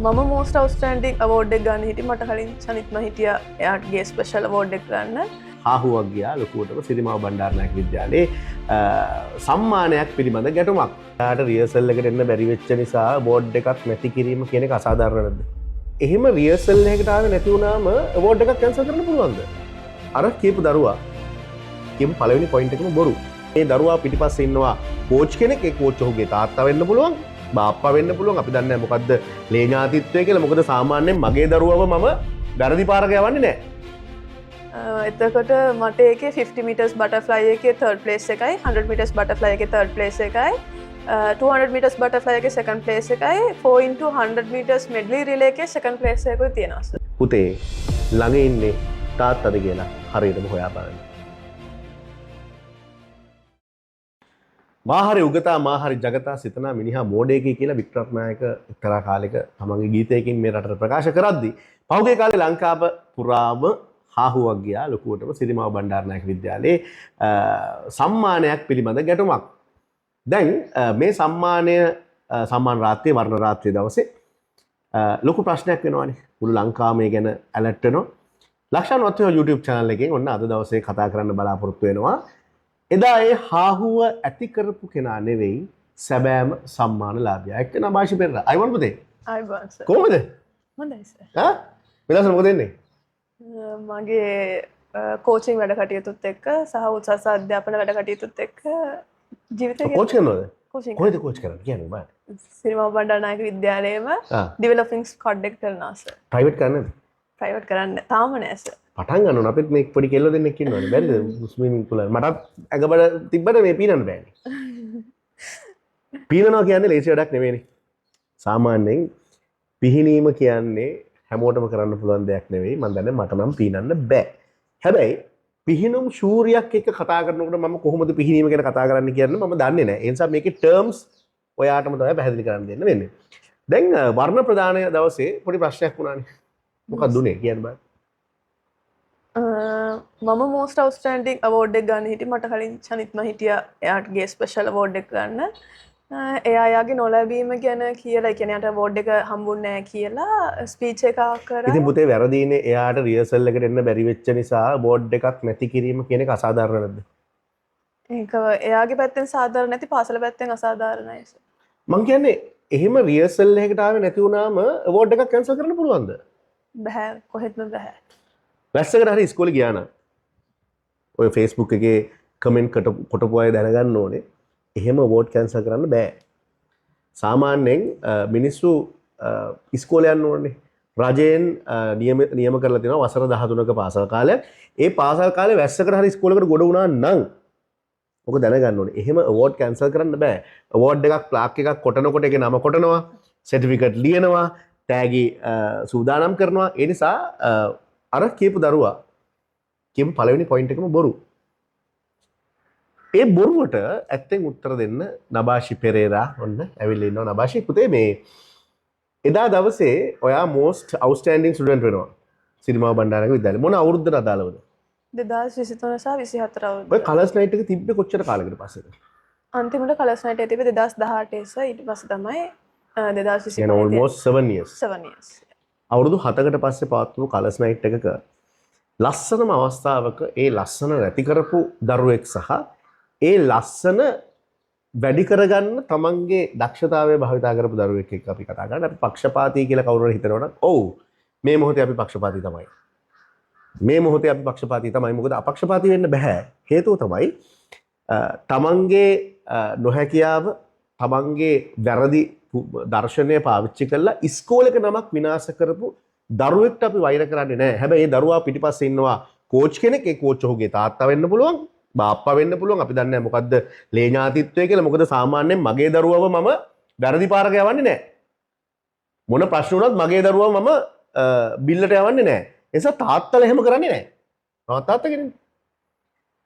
මම most අවස්ටන්ඩික් award එක ගන්න හිටි මට කලින් සනිත්ම හිටිය එයාගේ ස්පෙශල් අවෝඩ් එක ගන්න හාහුවක් ගියා ලොකුවටම සිරිමාව බණ්ඩාරනායක විද්‍යාලයේ සම්මානයක් පිළිබඳ ගැටුමක්. යාට රියර්සල් එකට එන්න බැරි වෙච්ච නිසා බෝඩ් එකක් නැති කිරීම කියන එක අසාධාරණද? එහෙම රියර්සල් එකකට ආවේ නැති වුණාම අවෝඩ් එකක් කැන්සල් කරන්න පුළුවන්ද? අර කියපු දරුවා කියමු පළවෙනි පොයින්ට් එකම බොරු. ඒ දරුවා පිටිපස්සේ ඉන්නවා කෝච් කෙනෙක්. ඒ කෝච් ඔහුගේ තාත්තා වෙන්න පුළුවන්, බාප්පා වෙන්න පුළුවන්. අපි දන්නේ නැහැ මොකද්ද ලේ ඥාතිත්වය කියලා. මොකද සාමාන්‍යයෙන් මගේ දරුවව මම වැරදි පාරක යවන්නේ නැහැ. එතකොට මට ඒක 50 මීටර්ස් බටර්ෆ්ලයි එකේ තර්ඩ් ප්ලේස් එකයි, 100 මීටර්ස් බටර්ෆ්ලයි එකේ තර්ඩ් ප්ලේස් එකයි, 200 මීටර්ස් බටර්ෆ්ලයි එකේ සෙකන්ඩ් ප්ලේස් එකයි, 4x100 මීටර්ස් මෙඩ්ලි රිලේ එකේ සෙකන්ඩ් ප්ලේස් එකකුයි තියෙනවා. පුතේ ළඟ ඉන්නේ තාත්තද කියලා හරියටම හොයා බලන්න. මාහරි උගතා මාහරි ජගතා සිතනා මිනිහා මෝඩයෙකි කියලා වික්ටර්නායක එක්තරා කාලෙක තමන්ගේ ගීතයකින් මේ රටට ප්‍රකාශ කරද්දී පහුගිය කාලේ ලංකාව පුරාම හාහුවක් ගියා ලොකුවටම සිරිමාව බණ්ඩාරනායක විද්‍යාලයේ සම්මානයක් පිළිබඳ ගැටුමක්. දැන් මේ සම්මාන රාත්‍රියේ වර්ණ රාත්‍රියේ දවසේ ලොකු ප්‍රශ්නයක් වෙනවානේ. මුළු ලංකාවම මේ ගැන ඇලර්ට් වෙනවා. ලක්ෂණ වත්ව YouTube channel එකෙන් ඔන්න අද දවසේ කතා කරන්න බලාපොරොත්තු වෙනවා. එදා ඒ හාහුව ඇති කරපු කෙනා නෙවෙයි සැබෑම සම්මානලාභියා. එක්ක නබාෂි පෙරේරා. අයවන් පුතේ. අයවන් සර්. කොහොමද? හොඳයි සර්. හා? වෙනස මොකද වෙන්නේ? මගේ කෝචින් වැඩ කටයුතුත් එක්ක සහ උසස් අධ්‍යාපන වැඩ කටයුතුත් එක්ක ජීවිතේ කෝච් කරනවද? කෝචින් කොහෙද කෝච් කරන්නේ කියන්නේ බලන්න. සිරිමාව බණ්ඩාරනායක විද්‍යාලයේම ඩෙවලොපින්ග් ස්ක්වොඩ් එක කරනවා සර්. ප්‍රයිවට් කරන්නද? ප්‍රයිවට් කරන්න තාම නෑ සර්. පටන් ගන්න ඕන. අපිත් මේ පොඩි කෙල්ලෝ දෙන්නෙක් ඉන්නවනේ. බැරිද? ස්විමින් pool එක. මටත් ඇඟබඩ තිබ්බට මේ පීනන්න බෑනේ. පීනනවා කියන්නේ ලේසි වැඩක් නෙවෙයිනේ. සාමාන්‍යයෙන් පිහිනීම කියන්නේ හැමෝටම කරන්න පුළුවන් දෙයක් නෙවෙයි. මම දන්නේ මට නම් පීනන්න බෑ. හැබැයි පිහිනුම් ශූරියක් එක්ක කතා කරනකොට මම කොහොමද පිහිනීම ගැන කතා කරන්න කියන්නේ මම දන්නේ නැහැ. ඒ නිසා මේකේ ටර්ම්ස් ඔයාටම තමයි පැහැදිලි කරන්න දෙන්න වෙන්නේ. දැන් වර්ණ ප්‍රදානය දවසේ පොඩි ප්‍රශ්නයක් වුණානේ. මොකක්ද උනේ කියන්න බෑ. මම මෝස්ට අවස්ටන්ඩික් අවෝඩ් එක ගන්න හිටි මට කලින් සනිත්ම හිටිය එයාගේ ස්පෙශල් අවෝඩ් එක ගන්න. එයාගේ නොලැබීම ගැන කියලා කියන්නේ යට අවෝඩ් එක හම්බුන්නේ නැහැ කියලා ස්පීච් එකක් කරා. ඉතින් පුතේ වැරදීනේ එයාට රියර්සල් එකට එන්න බැරි වෙච්ච නිසා බෝඩ් එකක් නැති කිරීම කියන එක අසාධාරණ නැද්ද? ඒක එයාගේ පැත්තෙන් සාධාරණ නැති පාසල පැත්තෙන් අසාධාරණයි සර්. මං කියන්නේ එහෙම රියර්සල් එකකට ආවේ නැති වුණාම අවෝඩ් එකක් කැන්සල් කරන්න පුළුවන්ද? බෑ කොහෙත්ම බෑ. වැස්සකට හරි ඉස්කෝලේ ගියා නම් ඔය Facebook එකේ කමෙන්ට් කොටපු අය දැනගන්න ඕනේ. එහෙම අවෝඩ් කැන්සල් කරන්න බෑ. සාමාන්‍යයෙන් මිනිස්සු ඉස්කෝලේ යන්න ඕනේ. රජයෙන් නියම කරලා තියෙනවා වසර 13ක පාසල් කාලයක්. ඒ පාසල් කාලේ වැස්සකට හරි ඉස්කෝලේකට ගොඩ වුණා නම් ඔක දැනගන්න ඕනේ. එහෙම අවෝඩ් කැන්සල් කරන්න බෑ. අවෝඩ් එකක් ප්ලාක් එකක් කොටනකොට ඒකේ නම කොටනවා, සර්ටිෆිකට් ලියනවා, ටැගි සූදානම් කරනවා. ඒ නිසා අර කියපු දරුවා කියමු පළවෙනි පොයින්ට් එකම බොරු. ඒ බොරුවට ඇත්තෙන් උත්තර දෙන්න නබාෂි පෙරේරා ඔන්න ඇවිල්ලා ඉන්නවා. නබාෂි පුතේ මේ එදා දවසේ ඔයා most outstanding student වෙනවා සිරිමාව බණ්ඩාරනායක විද්‍යාලේ. මොන අවුරුද්දට අදාළවද? 2023 සහ 24 අවුරුද්ද. ඔය කලර්ස් නයිට් එක තිබ්බේ කොච්චර කාලයකට පස්සේද? අන්තිමට කලර්ස් නයිට් එක තිබ්බේ 2018 සර්. ඊට පස්සේ තමයි 2025 يعني almost 7 years. 7 years. අවුරුදු 7කට පස්සේ පවත්වපු කලර්ස් නයිට් එකක ලස්සනම අවස්ථාවක ඒ ලස්සන නැති කරපු දරුවෙක් සහ ඒ ලස්සන වැඩි කරගන්න තමන්ගේ දක්ෂතාවය භාවිතා කරපු දරුවෙක් එක්ක අපි කතා කරන්නේ. අපි පක්ෂපාතී කියලා කවුරු හරි හිතනවනම් ඔව් මේ මොහොතේ අපි පක්ෂපාතී තමයි. මේ මොහොතේ අපි පක්ෂපාතී තමයි. මොකද අපක්ෂපාතී වෙන්න බෑ. හේතුව තමයි තමන්ගේ නොහැකියාව, තමන්ගේ වැරදි දර්ශනය පාවිච්චි කරලා ඉස්කෝලේක නමක් විනාශ කරපු දරුවෙක්ට අපි වෛර කරන්නේ නැහැ. හැබැයි ඒ දරුවා පිටිපස්සේ ඉන්නවා කෝච් කෙනෙක්. ඒ කෝච් ඔහුගේ තාත්තා වෙන්න පුළුවන්, බාප්පා වෙන්න පුළුවන්. අපි දන්නේ නැහැ මොකද්ද ලේ ඥාතිත්වය කියලා. මොකද සාමාන්‍යයෙන් මගේ දරුවව මම වැරදි පාරක යවන්නේ නැහැ. මොන ප්‍රශ්න වුණත් මගේ දරුවව මම බිල්ලට යවන්නේ නැහැ. ඒ නිසා තාත්තලා එහෙම කරන්නේ නැහැ. තාත්තා කෙනෙක්.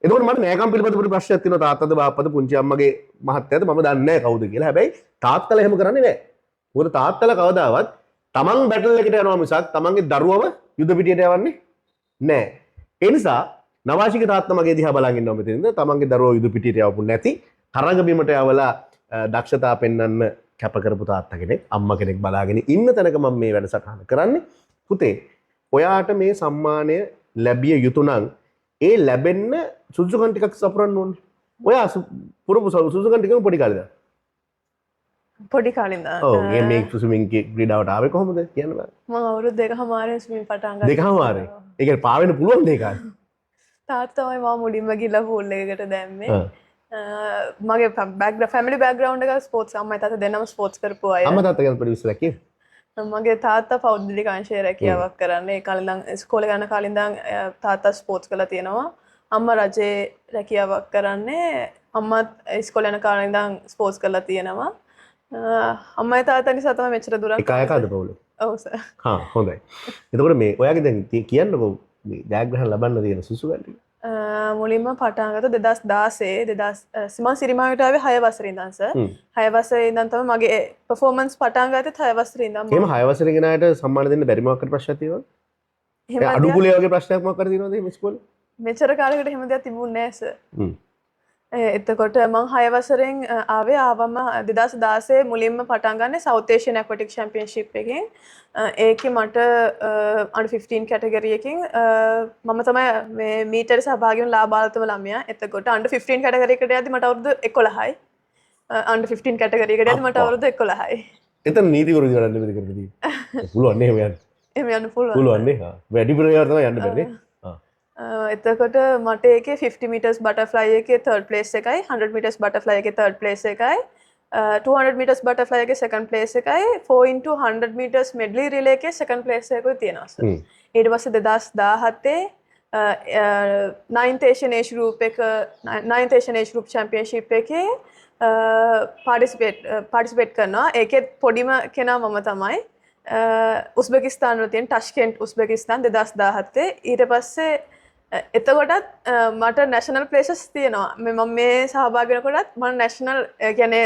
එතකොට මට නෑකම් පිළිබඳ පොඩි ප්‍රශ්නයක් තියෙනවා. තාත්තද බාප්පද පුංචි අම්මගේ මහත්තයාද මම දන්නේ නැහැ කවුද කියලා. හැබැයි තාත්තලා එහෙම කරන්නේ නැහැ. මොකද තාත්තලා කවදාවත් තමන් බැටල් එකට යනවා මිසක් තමන්ගේ දරුවව යුද පිටියට යවන්නේ නැහැ. ඒ නිසා නවාෂික තාත්තා මගේ දිහා බලන් ඉන්නවා මෙතනින්ද. තමන්ගේ දරුවව යුද පිටියට යවපු නැති තරඟ බිමට යවලා දක්ෂතා පෙන්වන්න කැප කරපු තාත්තා කෙනෙක් අම්මා කෙනෙක් බලාගෙන ඉන්න තැනක මම මේ වැඩසටහන කරන්නේ. පුතේ ඔයාට මේ සම්මානය ලැබිය යුතු නම් ඒ ලැබෙන්න සුදුසුකම් ටිකක් සපුරන්න ඕනේ. ඔයා පුරපු සුදුසුකම් ටිකම පොඩි කාලේද? පොඩි කාලේ ඉඳන්. ඔව් මේ ස්විමින් ක්‍රීඩාවට ආවේ කොහොමද කියන්න බෑ. මම අවුරුදු 2කමාරේ ස්විමින් පටන් ගත්තා. 2කමාරේ. ඒ කියන්නේ පාවෙන්න පුළුවන් දෙයක් ආ. තාත්තා තමයි මම මුලින්ම ගිහලා පූල් එකකට දැම්මේ. මගේ ෆැමිලි බෑග්ග්‍රවුන්ඩ් එක ස්පෝර්ට්ස් අම්මයි තාත්තා දෙන්නම ස්පෝර්ට්ස් කරපු අය. අම්මා තාත්තා ගැන පොඩි විස්තරයක් කියන්න. මගේ තාත්තා පෞද්ගලික අංශයේ රැකියාවක් කරන්නේ. ඒ කාලේ ඉඳන් ඉස්කෝලේ යන කාලේ ඉඳන් තාත්තා ස්පෝර්ට්ස් කරලා තියෙනවා. අම්මා රජේ රැකියාවක් කරන්නේ. අම්මත් ඉස්කෝලේ යන කාලේ ඉඳන් ස්පෝර්ට්ස් කරලා තියෙනවා. අම්මයි තාත්තා නිසා තමයි මෙච්චර දුරක්. එක අයකද පවුලේ? ඔව් සර්. හා හොඳයි. එතකොට මේ ඔයාගේ දැන් කියන්නකෝ මේ ජයග්‍රහණ ලබන්න තියෙන සුසුකම් ටික. මුලින්ම පටන් ගත්තා 2016 මම සිරිමාවට ආවේ 6 වසරේ ඉඳන් සර්. 6 වසරේ ඉඳන් තමයි මගේ පර්ෆෝමන්ස් පටන් ගත්තේ 6 වසරේ ඉඳන්. එහෙම 6 වසරේ කෙනාට සම්මාන දෙන්න බැරි මොකක්ද ප්‍රශ්නයක් තියෙනවද? එහෙම අඩුකුලේ වගේ ප්‍රශ්නයක් මොකක්ද තියෙනවද මේ ඉස්කෝලේ? මෙච්චර කාලයකට එහෙම දෙයක් තිබුණේ නැහැ සර්. එතකොට මම 6 වසරෙන් ආවම 2016 මුලින්ම පටන් ගන්නේ South Asian Aquatic Championship එකෙන්. ඒකේ මට under 15 කැටගරි එකකින් මම තමයි මේ මීටරේ සහභාගී වුණ ලාභාල්තම ළමයා. එතකොට under 15 කැටගරි එකට යද්දි මට අවුරුදු 11යි. under 15 කැටගරි එකට යද්දි මට අවුරුදු 11යි. එතන නීතිවරු විතරක් නෙමෙයි කරන්නේ. පුළුවන් නේ එහෙම යන්න. එහෙම යන්න පුළුවන්. පුළුවන් නේ. හා. වැඩි ප්‍රයෝජන තමයි යන්න බැන්නේ. එතකොට මට ඒකේ 50 meters butterfly එකේ third place එකයි 100 meters butterfly එකේ third place එකයි 200 meters butterfly එකේ second place එකයි 4 into 100 meters medley relay එකේ second place එකකුයි තියෙනවා සර්. ඊට පස්සේ 2017 9th Asian age group එක 9th Asian age group championship එකේ participate කරනවා. ඒකේ පොඩිම කෙනා මම තමයි. උස්බෙකිස්තාන් වල තියෙන ටෂ්කෙන්ට් උස්බෙකිස්තාන් 2017 ඊට පස්සේ එතකොටත් මට නැෂනල් ප්ලේසස් තියෙනවා. මම මේ සහභාගී වෙනකොටත් මම නැෂනල් කියන්නේ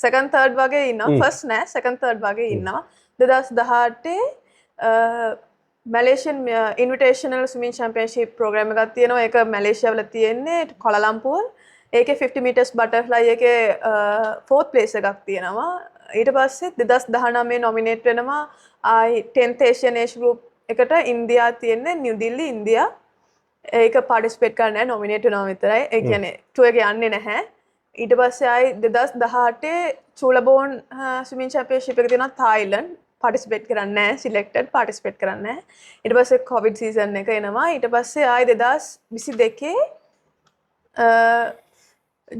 සෙකන්ඩ් තර්ඩ් වගේ ඉන්නවා. ෆස්ට් නෑ සෙකන්ඩ් තර්ඩ් වගේ ඉන්නවා. 2018 මැලේසියන් ඉන්විටේෂනල් ස්විමින් චැම්පියන්ෂිප් ප්‍රෝග්‍රෑම් එකක් තියෙනවා. ඒක මැලේසියා වල තියෙන්නේ කොලලම්පුර්. ඒකේ 50 meters butterfly එකේ 4th place එකක් තියෙනවා. ඊට පස්සේ 2019 නොමිනේට් වෙනවා ආයි 10th Asian age group එකට ඉන්දියා තියෙන්නේ නිව් දිල්ලි ඉන්දියා. ඒක පාටිසිපේට් කරන්නේ නැහැ නොමිනේට් වෙනවා විතරයි. ඒ කියන්නේ ටුර් එක යන්නේ නැහැ. ඊට පස්සේ ආයි 2018 චූලබෝන් ස්විමින් චැම්පියන්ෂිප් එක තියෙනවා තායිලන්ඩ්. පාටිසිපේට් කරන්නේ නැහැ සිලෙක්ටඩ් පාටිසිපේට් කරන්නේ නැහැ. ඊට පස්සේ කොවිඩ් සීසන් එක එනවා. ඊට පස්සේ ආයි 2022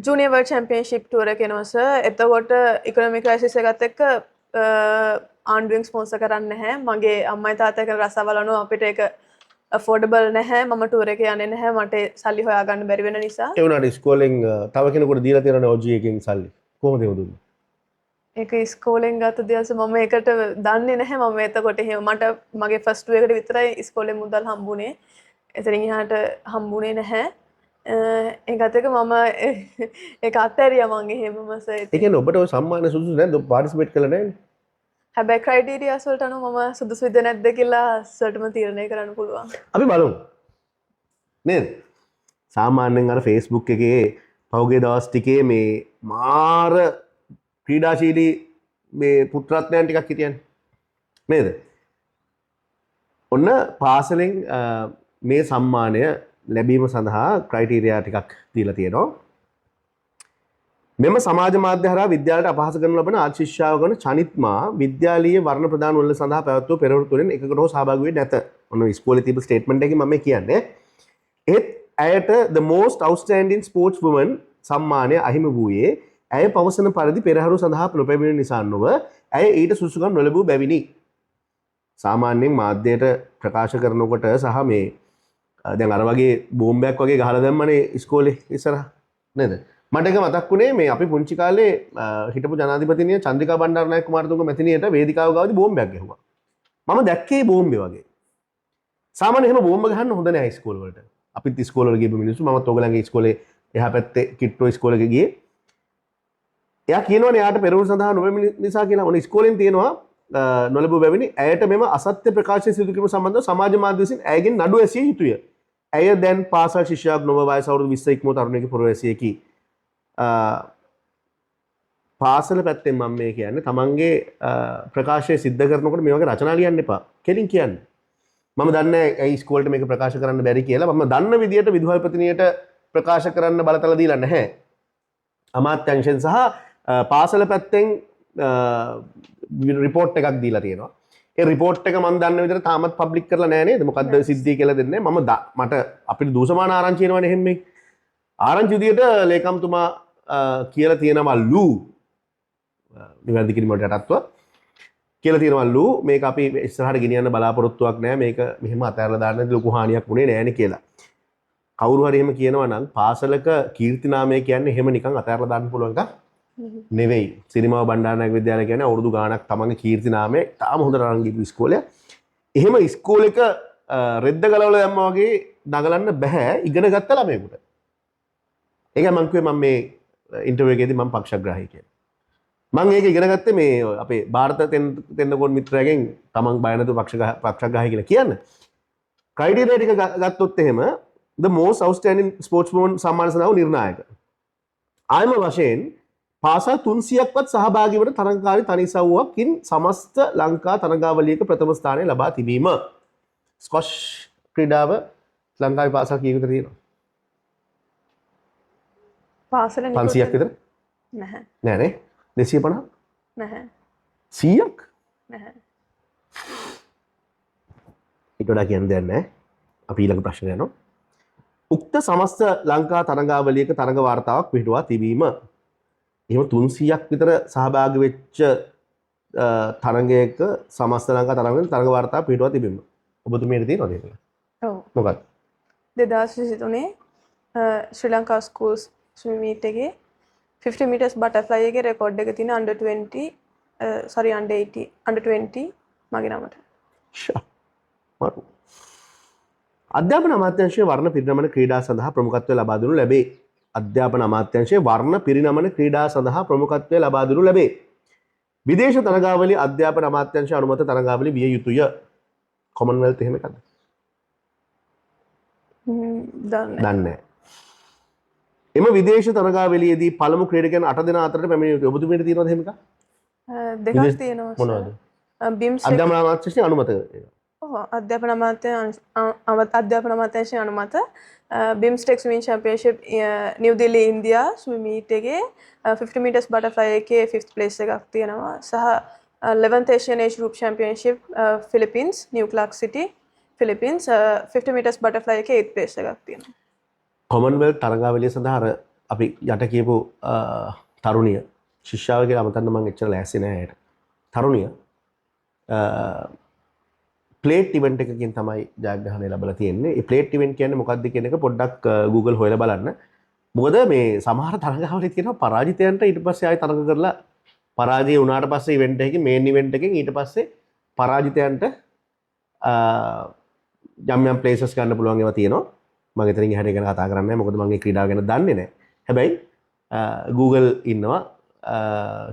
ජූනියර් වර්ල්ඩ් චැම්පියන්ෂිප් ටුර් එක එනවා සර්. එතකොට ඉකොනොමික් ක්‍රයිසිස් එකත් එක්ක ආණ්ඩුවෙන් ස්පොන්සර් කරන්නේ නැහැ. මගේ අම්මයි තාත්තයි කරන රසවල අනුව අපිට ඒක affordable නැහැ. මම ටුර් එක යන්නේ නැහැ. මට සල්ලි හොයාගන්න බැරි වෙන නිසා. ඒ වුණාට ඉස්කෝලෙන් තව කෙනෙකුට දීලා තියෙනනේ OG එකෙන් සල්ලි. කොහොමද ඒක දුන්නේ? ඒක ඉස්කෝලෙන් ගත්ත දෙයක් මම ඒකට දන්නේ නැහැ. මම එතකොට එහෙම මට මගේ ෆස්ට් ටුර් එකට විතරයි ඉස්කෝලේ මුදල් හම්බුනේ. එතනින් එහාට හම්බුනේ නැහැ. ඒකත් එක මම ඒක අත්හැරියා මං එහෙමම සර්. ඒ කියන්නේ ඔබට ඔය සම්මාන සුදුසු නැද්ද? ඔබ පාටිසිපේට් කළා නෑනේ. හැබැයි ක්‍රයිටීරියාස් වලට අනුව මම සුදුසුද නැද්ද කියලා සර්ටම තීරණය කරන්න පුළුවන්. අපි බලමු. නේද? සාමාන්‍යයෙන් අර Facebook එකේ පහුගිය දවස් ටිකේ මේ මාර ක්‍රීඩාශීලී මේ පුත්‍රත්වයන් ටිකක් හිටියනේ. නේද? ඔන්න පාසලෙන් මේ සම්මානය ලැබීම සඳහා ක්‍රයිටීරියා ටිකක් දීලා තියෙනවා. මෙම සමාජ මාධ්‍ය හරහා විද්‍යාලයට අපහාස කරනු ලබන ආශිෂ්‍යාව කරන චනිත්මා විද්‍යාලීය වර්ණ ප්‍රදාන වල සඳහා පැවැත්වූ පෙරවරු තුලින් එකකට හෝ සහභාගී වෙන්නේ නැත. ඔන්න ඉස්කෝලේ තිබු ස්ටේට්මන්ට් එකකින් මම කියන්නේ. ඒත් ඇයට the most outstanding sports woman සම්මානය අහිමි වූයේ ඇය පවසන පරිදි පෙරහරු සඳහා නොපැමිණෙන නිසා නොව ඇය ඊට සුසුකම් නොලැබූ බැවිනි. සාමාන්‍යයෙන් මාධ්‍යයට ප්‍රකාශ කරනකොට සහ මේ දැන් අර වගේ බෝම්බයක් වගේ ගහලා දැම්මනේ ඉස්කෝලේ ඉස්සරහ නේද? මට එක මතක් වුණේ මේ අපි පුංචි කාලේ හිටපු ජනාධිපතිනිය චන්ද්‍රිකා බණ්ඩාරනායක කුමාරතුංග මැතිණියට වේදිකාව ගාවදී බෝම්බයක් ගැහුවා. මම දැක්කේ බෝම්බේ වගේ. සාමාන්‍යයෙන් එහෙම බෝම්බ ගහන්න හොඳ නෑ ඉස්කෝල වලට. අපිත් ඉස්කෝල වල ගිහපු මිනිස්සු මමත් ඔයගලගේ ඉස්කෝලේ එහා පැත්තේ කිට්ටෝ ඉස්කෝලේ ගියේ. එයා කියනවානේ එයාට පෙරවරු සඳහා නොපැමිණි නිසා කියලා. ඔන්න ඉස්කෝලෙන් තියෙනවා නොලැබූ බැවිනි ඇයට මෙම අසත්‍ය ප්‍රකාශය සිදු කිරීම සම්බන්ධව සමාජ මාධ්‍ය විසින් ඇයගෙන් නඩු ඇසිය යුතුය. ඇය දැන් පාසල් ශිෂ්‍යාවක් නොව වයස අවුරුදු 20 ඉක්මව තරුණයෙකු පුරවැසියෙකි. පාසල පැත්තෙන් මම මේ කියන්නේ තමන්ගේ ප්‍රකාශය සිද්ධ කරනකොට මේ වගේ රචනා ලියන්න එපා. කෙලින් කියන්න. මම දන්නේ ඇයි ඉස්කෝලේට මේක ප්‍රකාශ කරන්න බැරි කියලා. මම දන්න විදියට විදුහල්පතිනියට ප්‍රකාශ කරන්න බලතල දීලා නැහැ. අමාත්‍යංශයෙන් සහ පාසල පැත්තෙන් රිපෝට් එකක් දීලා තියෙනවා. ඒ රිපෝට් එක මම දන්න විදිහට තාමත් පබ්ලික් කරලා නැහැ නේද? මොකද්ද සිද්ධිය කියලා දෙන්නේ. මට අපිට දූෂමාන ආරංචි එනවනේ එහෙම මේ. ආරංචි විදියට ලේකම්තුමා කියලා තියෙනවලු නිවැරදි කිරීමට යටත්ව කියලා තියෙනවලු මේක අපි ඉස්සරහට ගෙනියන්න බලාපොරොත්තුවක් නැහැ. මේක මෙහෙම අතහැරලා දාන්න ලොකු හානියක් වුණේ නැහැනේ කියලා. කවුරු හරි එහෙම කියනවා නම් පාසලක කීර්තිනාමය කියන්නේ එහෙම නිකන් අතහැරලා දාන්න පුළුවන් එකක් නෙවෙයි. සිරිමාව බණ්ඩාරනායක විද්‍යාලය කියන්නේ අවුරුදු ගාණක් තමන්ගේ කීර්තිනාමය තාම හොඳට අරන් ගිහපු ඉස්කෝලේ. එහෙම ඉස්කෝලේක රෙද්ද ගලවලා දැම්මා වගේ නගලන්න බෑ ඉගෙන ගත්ත ළමයෙකුට. ඒකයි මම කිව්වේ මම මේ ඉන්ටර්වියු එකේදී මම පක්ෂග්‍රාහී කියලා. මම ඒක ඉගෙන ගත්තේ මේ අපේ ಭಾರತ තෙන්නකෝන් මිත්‍රයාගෙන් තමන් බය නැතුව පක්ෂග්‍රාහී කියලා කියන්න. ක්‍රයිටීරියා ටික ගත්තොත් එහෙම the most outstanding sportsman සම්මාන සඳහා නිර්ණායක. ආයම වශයෙන් පාසල් 300ක්වත් සහභාගී වන තරඟකාරී තනිසව්වකින් සමස්ත ලංකා තරඟාවලියක ප්‍රථම ස්ථානය ලබා තිබීම. ස්කොෂ් ක්‍රීඩාව ලංකාවේ පාසල් කීයකට තියෙනවා? පාසල 500ක් විතර? නැහැ. නෑ නේ. 250? නැහැ. 100ක්? නැහැ. ඊට වඩා කියන්න දෙයක් නැහැ. අපි ඊළඟ ප්‍රශ්නයට යනවා. උක්ත සමස්ත ලංකා තරඟාවලියක තරඟ වාර්තාවක් පිටුවා තිබීම. එහෙම 300ක් විතර සහභාගී වෙච්ච තරඟයක සමස්ත ලංකා තරඟ වාර්තාවක් පිටුවා තිබීම. ඔබතුමියට තියෙනවද ඒක? ඔව්. මොකක්ද? 2023 ශ්‍රී ලංකා ස්කූල්ස් ස්විම් මීට් එකේ 50 meters butterfly එකේ රෙකෝඩ් එක තියෙන under 20 under 20 මගේ නමට. මරු. අධ්‍යාපන අමාත්‍යාංශයේ වර්ණ පිරිනමන ක්‍රීඩා සඳහා ප්‍රමුඛත්වය ලබා දෙනු ලැබේ. අධ්‍යාපන අමාත්‍යාංශයේ වර්ණ පිරිනමන ක්‍රීඩා සඳහා ප්‍රමුඛත්වය ලබා දෙනු ලැබේ. විදේශ තරඟාවලිය අධ්‍යාපන අමාත්‍යාංශය අනුමත තරඟාවලිය විය යුතුය. කොමන්වෙල්ත් එහෙම එකක්ද? දන්නේ නැහැ. එම විදේශ තරඟාවලියේදී පළමු ක්‍රීඩකයන් 8 දෙනා අතරට පැමිණිය යුතුයි. ඔබතුමීට තියෙනවද එහෙම එකක්? දෙකක් තියෙනවා. මොනවද? බිම්ස් අධ්‍යාපන අමාත්‍යාංශයේ අනුමත. ඔව් අධ්‍යාපන අමාත්‍යාංශයේ අනුමත BIMSTEC swimming championship New Delhi India swim meet එකේ 50 meters butterfly එකේ 5th place එකක් තියෙනවා. සහ 11th Asian age group championship Philippines New Clark City Philippines 50 meters butterfly එකේ 8th place එකක් තියෙනවා. කොමන්වෙල්ත් තරඟාවලිය සඳහා අර අපි යට කියපු තරුණිය ශිෂ්‍යාව කියලා අමතන්න මම එච්චර ලෑස්ති නෑ ඇයට. තරුණිය ප්ලේට් ඉවෙන්ට් එකකින් තමයි ජයග්‍රහණය ලැබලා තියෙන්නේ. ඒ ප්ලේට් ඉවෙන්ට් කියන්නේ මොකක්ද කියන එක පොඩ්ඩක් Google හොයලා බලන්න. මොකද මේ සමහර තරඟාවලි තියෙනවා පරාජිතයන්ට ඊට පස්සේ ආයෙ තරඟ කරලා පරාජය වුණාට පස්සේ ඉවෙන්ට් එකකින් මේන් ඉවෙන්ට් එකකින් ඊට පස්සේ පරාජිතයන්ට යම් යම් ප්ලේසස් ගන්න පුළුවන් ඒවා තියෙනවා. මම එතනින් එහාට ගැන කතා කරන්නේ නැහැ මොකද මම මේ ක්‍රීඩාව ගැන දන්නේ නැහැ. හැබැයි Google ඉන්නවා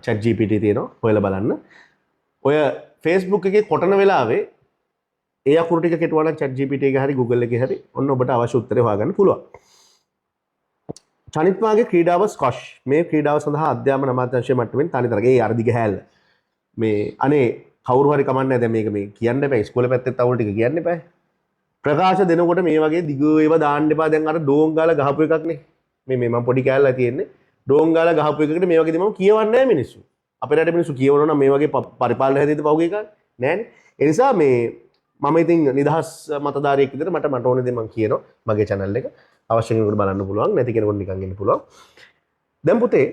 ChatGPT තියෙනවා හොයලා බලන්න. ඔය Facebook එකේ කොටන වෙලාවේ ඒ අකුරු ටික කෙටුවා නම් ChatGPT එකේ හරි Google එකේ හරි ඔන්න ඔබට අවශ්‍ය උත්තරේ හොයාගන්න පුළුවන්. චනිත්වාගේ ක්‍රීඩාව ස්කොෂ්. මේ ක්‍රීඩාව සඳහා අධ්‍යාපන අමාත්‍යාංශයේ මට්ටමින් තනි තරග ඒ අර්ධික හැල්ල. මේ අනේ කවුරු හරි කමන්නේ දැන් මේක මේ කියන්න එපා ඉස්කෝලේ පැත්තේ තවල් ටික කියන්න එපා. ප්‍රකාශ දෙනකොට මේ වගේ දිග ඒවා දාන්න එපා. දැන් අර ඩෝන් ගාලා ගහපු එකක් නේ. මේ මම පොඩි කෑල්ලක් තියෙන්නේ. ඩෝන් ගාලා ගහපු එකකට මේ වගේදී මම කියවන්නේ නැහැ මිනිස්සු. අපේ රටේ මිනිස්සු කියවනවා නම් මේ වගේ පරිපාලන හැදෙද්දී පහුගිය එකක් නෑනේ. ඒ නිසා මේ මම ඉතින් නිදහස් මතධාරියෙක් විදිහට මට ඕන දේ මම කියනවා මගේ channel එක. අවශ්‍ය කෙනෙකුට බලන්න පුළුවන් නැති කෙනෙකුට නිකන් ඉන්න පුළුවන්. දැන් පුතේ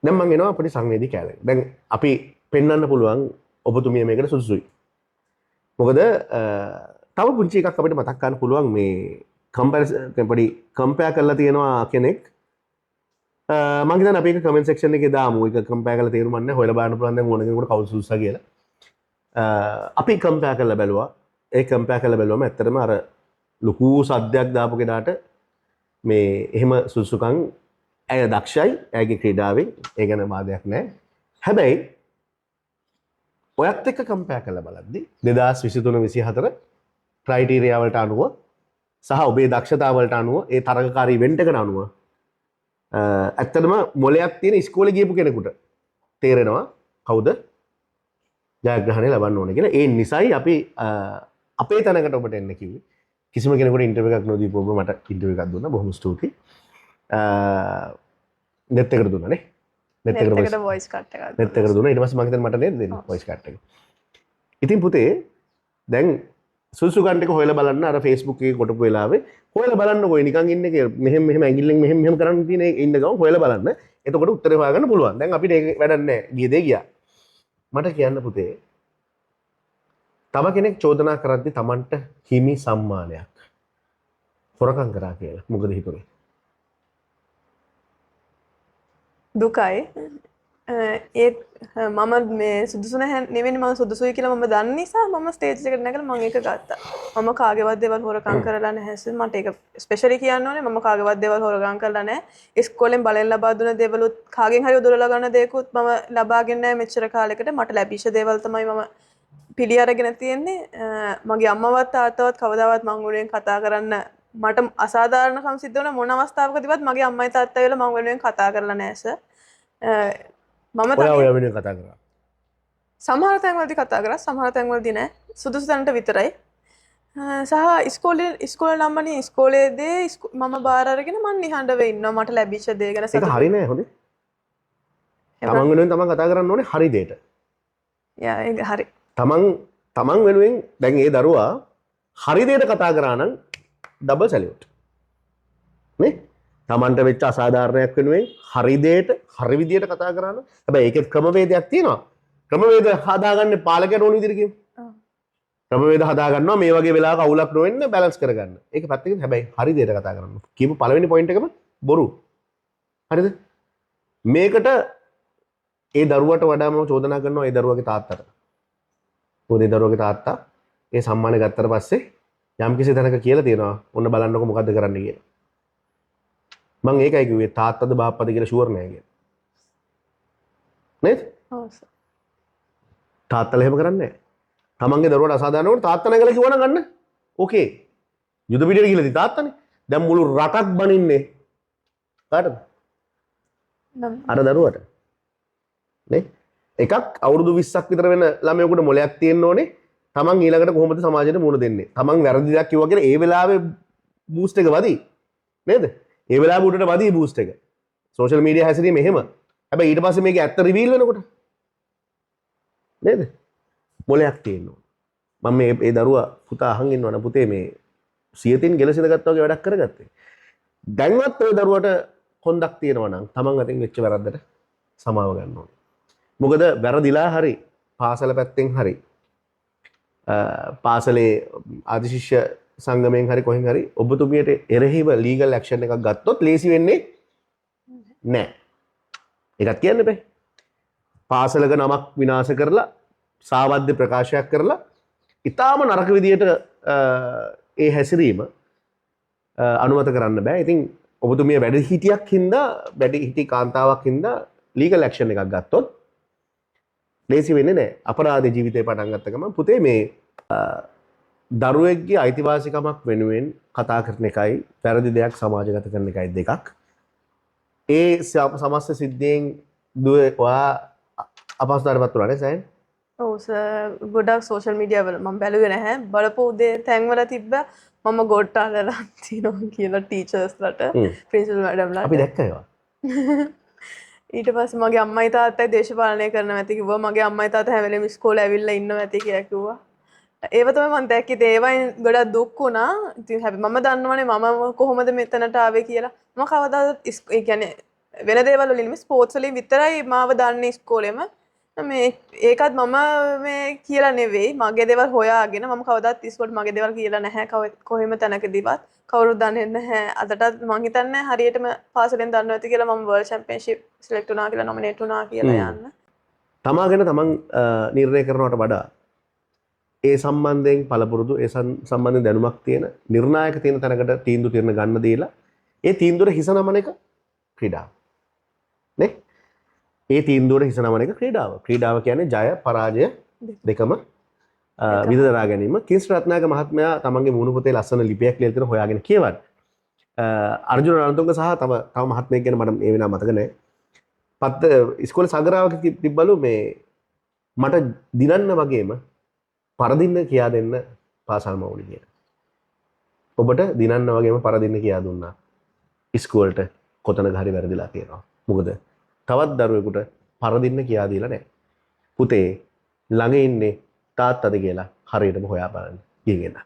දැන් මම එනවා අපේ සංවේදී කැලේ. දැන් අපි පෙන්වන්න පුළුවන් ඔබතුමිය මේකට සුදුසුයි. මොකද තව පුංචි එකක් අපිට මතක් ගන්න පුළුවන් මේ කම්පැරිසන් පොඩි කම්පෙයාර් කරලා තියෙනවා කෙනෙක්. මම හිතන්නේ අපි ඒක කමෙන්ට් සෙක්ෂන් එකේ දාමු. ඒක කම්පෙයාර් කරලා තේරුම් ගන්න හොයලා බලන්න පුළුවන් දැන් ඕන කෙනෙකුට කවුද සුදුසා කියලා. අපි කම්පෙයාර් කරලා බැලුවා. ඒ කම්පෙයාර් කරලා බැලුවම ඇත්තටම අර ලොකු සද්දයක් දාපු කෙනාට මේ එහෙම සුසුකම් ඇය දක්ෂයි ඇයගේ ක්‍රීඩාවේ ඒ ගැන වාදයක් නැහැ. හැබැයි ඔයත් එක්ක කම්පෙයාර් කරලා බලද්දි 2023-24 ක්‍රයිටීරියා වලට අනුව සහ ඔබේ දක්ෂතාව වලට අනුව ඒ තරගකාරී ඉවෙන්ට් එකට අනුව ඇත්තටම මොලයක් තියෙන ඉස්කෝලේ ගියපු කෙනෙකුට තේරෙනවා කවුද ජයග්‍රහණය ලබන්න ඕනේ කියලා. ඒ නිසායි අපි අපේ තැනකට ඔබට එන්න කිව්වේ. කිසිම කෙනෙකුට ඉන්ටර්විව් එකක් නොදීපු ඔබ මට ඉන්ටර්විව් එකක් දුන්නා. බොහොම ස්තුතියි. නෙට් එකට දුන්නා නේ. නෙට් එකට වොයිස් කට් එකක් නෙට් එකට දුන්නා. ඊට පස්සේ මම හිතන්නේ මට නේද දෙන්න වොයිස් කට් එක. ඉතින් පුතේ දැන් සුසු කන්ට එක හොයලා බලන්න අර Facebook එකේ කොටපු වෙලාවේ හොයලා බලන්නකෝ නිකන් ඉන්න එක මෙහෙම ඇඟිල්ලෙන් මෙහෙම කරන්න තියෙන ඉන්න ගමන් හොයලා බලන්න. එතකොට උත්තරේ හොයාගන්න පුළුවන්. දැන් අපිට ඒක වැඩක් නැහැ. ගිය දේ ගියා. මට කියන්න පුතේ තව කෙනෙක් චෝදනා කරද්දි Tamanට හිමි සම්මානයක් හොරකම් කරා කියලා. මොකද හිතුනේ? දුකයි. ඒත් මම මේ සුදුසු නැහැ නෙවෙයි මම සුදුසුයි කියලා මම දන්න නිසා මම ස්ටේජ් එකට නැගලා මම ඒක ගත්තා. මම කාගේවත් දේවල් හොරකම් කරලා නැහැ. මට ඒක ස්පෙෂලි කියන්න ඕනේ මම කාගේවත් දේවල් හොරකම් කරලා නැහැ. ඉස්කෝලෙන් බලෙන් ලබා දුන දේවලුත් කාගෙන් හරි උදවලා ගන්න දේකුත් මම ලබාගෙන නැහැ මෙච්චර කාලෙකට. මට ලැබිච්ච දේවල් තමයි මම පිළි අරගෙන තියෙන්නේ. මගේ අම්මවත් තාත්තවත් කවදාවත් මං වෙනුවෙන් කතා කරන්න මට අසාධාරණකම් සිද්ධ වුණ මොන අවස්ථාවකදීවත් මගේ අම්මයි තාත්තයි වෙලා මං වෙනුවෙන් කතා කරලා නැහැ සර්. මම ඔයා වෙනුවෙන් කතා කරා. සමහර තැන්වලදී කතා කරා සමහර තැන්වලදී නෑ. සුදුසු තැනට විතරයි. සහ ඉස්කෝලේ නම්මනේ ඉස්කෝලේදී මම බාර අරගෙන මං නිහඬව ඉන්නවා මට ලැබිච්ච දේ ගැන ඒක හරි නෑ හොඳේ. තමන් වෙනුවෙන් තමන් කතා කරන්න ඕනේ හරි දෙයට. යා ඒක හරි. තමන් වෙනුවෙන් දැන් ඒ දරුවා හරි දෙයට කතා කරා නම් ඩබල් සැලියුට්. නේ? තමන්ට වෙච්ච අසාධාරණයක් වෙනුවෙන් හරි දෙයට හරි විදියට කතා කරා නම් හැබැයි ඒකේ ක්‍රමවේදයක් තියෙනවා. ක්‍රමවේද හදාගන්නේ පාලකයන් ඕන විදිහට කියමු. ක්‍රමවේද හදාගන්නවා මේ වගේ වෙලාවක අවුලක් නොවෙන්න බැලන්ස් කරගන්න. ඒක පැත්තකින් හැබැයි හරි දෙයට කතා කරන්න. කියපු පළවෙනි පොයින්ට් එකම බොරු. හරිද? මේකට ඒ දරුවට වඩා මම චෝදනා කරනවා ඒ දරුවගේ තාත්තට. මොකද ඒ දරුවගේ තාත්තා ඒ සම්මානය ගත්තට පස්සේ යම් කිසි තැනක කියලා තියෙනවා ඔන්න බලන්නකො මොකද්ද කරන්න කියලා. මම ඒකයි කිව්වේ තාත්තද බාප්පද කියලා ෂුවර් නෑ කියලා. නේද? ඔව් සර්. තාත්තලා එහෙම කරන්නේ නෑ. තමන්ගේ දරුවට අසාධාරණ වුණොත් තාත්තා නැගලා කිව්වනම් ගන්න. ඕකේ. යුද පිටියට ගිහලාදී තාත්තනේ. දැන් මුළු රටක් බනින්නේ කාටද? අර දරුවට. නේ? එකක් අවුරුදු 20ක් විතර වෙන ළමයෙකුට මොලයක් තියෙන්න ඕනේ. තමන් ඊළඟට කොහොමද සමාජයට මුහුණ දෙන්නේ? තමන් වැරදි දෙයක් කිව්වා කියලා ඒ වෙලාවේ බූස්ට් එක වදී. නේද? ඒ වෙලාව උඩට වදී බූස්ට් එක. සෝෂල් මීඩියා හැසිරීම එහෙම. හැබැයි ඊට පස්සේ මේක ඇත්ත රිවීල් වෙනකොට නේද? මොලයක් තියෙනවා. මම මේ දරුවා පුතා අහන් ඉන්නවනේ පුතේ මේ සියතින් ගෙලසින ගත්තා වගේ වැඩක් කරගත්තේ. දැන්වත් ওই දරුවට කොන්දක් තියෙනවා නම් තමන් අතින් වෙච්ච වැරද්දට සමාව ගන්න ඕනේ. මොකද වැරදිලා හරි පාසල පැත්තෙන් හරි පාසලේ ආදිශිෂ්‍ය සංගමයෙන් හරි කොහෙන් හරි ඔබතුමියට එරෙහිව ලීගල් ඇක්ෂන් එකක් ගත්තොත් ලේසි වෙන්නේ නැහැ. ඒකත් කියන්න බෑ. පාසලක නමක් විනාශ කරලා සාවද්‍ය ප්‍රකාශයක් කරලා ඊටාම නරක විදියට ඒ හැසිරීම අනුමත කරන්න බෑ. ඉතින් ඔබතුමිය වැඩි හිටියක් හින්දා වැඩි හිටි කාන්තාවක් හින්දා ලීගල් ඇක්ෂන් එකක් ගත්තොත් ලේසි වෙන්නේ නැහැ. අපරාධ ජීවිතේ පටන් ගත්ත ගමන් පුතේ මේ දරුවෙක්ගේ අයිතිවාසිකමක් වෙනුවෙන් කතා කරන එකයි වැරදි දෙයක් සමාජගත කරන එකයි දෙකක්. ඒ සමස්ත සිද්ධියෙන් දුවේ ඔයා අපහසුතාවයටපත් වුණා නේ සයන්? ඔව් සර් ගොඩක් සෝෂල් මීඩියා වල මම බැලුවේ නැහැ. බලපු උදේ තැන්වල තිබ්බ මම ගොඩටාලලා තියනවා කියලා ටීචර්ස්ලට ප්‍රින්සිපල් මැඩම්ලා. අපි දැක්කා ඒවා. ඊට පස්සේ මගේ අම්මයි තාත්තයි දේශපාලනය කරනවා ඇති කිව්වා. මගේ අම්මයි තාත්තා හැම වෙලේම ඉස්කෝලේ ඇවිල්ලා ඉන්නවා ඇති කියලා කිව්වා. ඒව තමයි මම දැක්කේ. ඒවයින් ගොඩක් දුක් වුණා. ඉතින් හැබැයි මම දන්නවනේ මම කොහොමද මෙතනට ආවේ කියලා. මම කවදාවත් ඒ කියන්නේ වෙන දේවල් වලින් නෙමෙයි ස්පෝර්ට්ස් වලින් විතරයි මාව දන්නේ ඉස්කෝලේම. මේ ඒකත් මම මේ කියලා නෙවෙයි. මගේ දේවල් හොයාගෙන මම කවදාවත් ඉස්කෝලේ මගේ දේවල් කියලා නැහැ. කොහෙම තැනකදීවත් කවුරුත් දන්නේ නැහැ. අදටත් මම හිතන්නේ හරියටම පාසලෙන් දන්නවා ඇති කියලා මම වර්ල්ඩ් චැම්පියන්ෂිප් සිලෙක්ට් වුණා කියලා නොමිනේට් වුණා කියලා යන්න. තමාගෙන තමන් නිර්ණය කරනවට වඩා ඒ සම්බන්ධයෙන් පළපුරුදු ඒ සම්බන්ධයෙන් දැනුමක් තියෙන නිර්ණායක තියෙන තැනකට තීන්දුව తీරන ගන්න දීලා ඒ තීන්දුවට හිස නමන එක ක්‍රීඩාව. නේ? ඒ තීන්දුවට හිස නමන එක ක්‍රීඩාව. ක්‍රීඩාව කියන්නේ ජය පරාජය දෙකම විදදරා ගැනීම. කිස් රත්නායක මහත්මයා තමන්ගේ මූණු පොතේ ලස්සන ලිපියක් ලියලා තියෙන හොයාගෙන කියවන්න. අර්ජුන රණතුංග සහ තව මහත්මයෙක් ගැන මට මේ වෙලාව මතක නැහැ. පත්ත ඉස්කෝලේ සගරාවක තිබ්බලු මේ මට දිනන්න වගේම පරදින්න කියා දෙන්න පාසල් මවුලි කියලා. ඔබට දිනන්න වගේම පරදින්න කියා දුන්නා. ඉස්කෝලේට කොතනක හරි වැරදිලා තියෙනවා. මොකද තවත් දරුවෙකුට පරදින්න කියා දීලා නැහැ. පුතේ ළඟ ඉන්නේ තාත්තද කියලා හරියටම හොයා බලන්න. ගිහින් එන්න.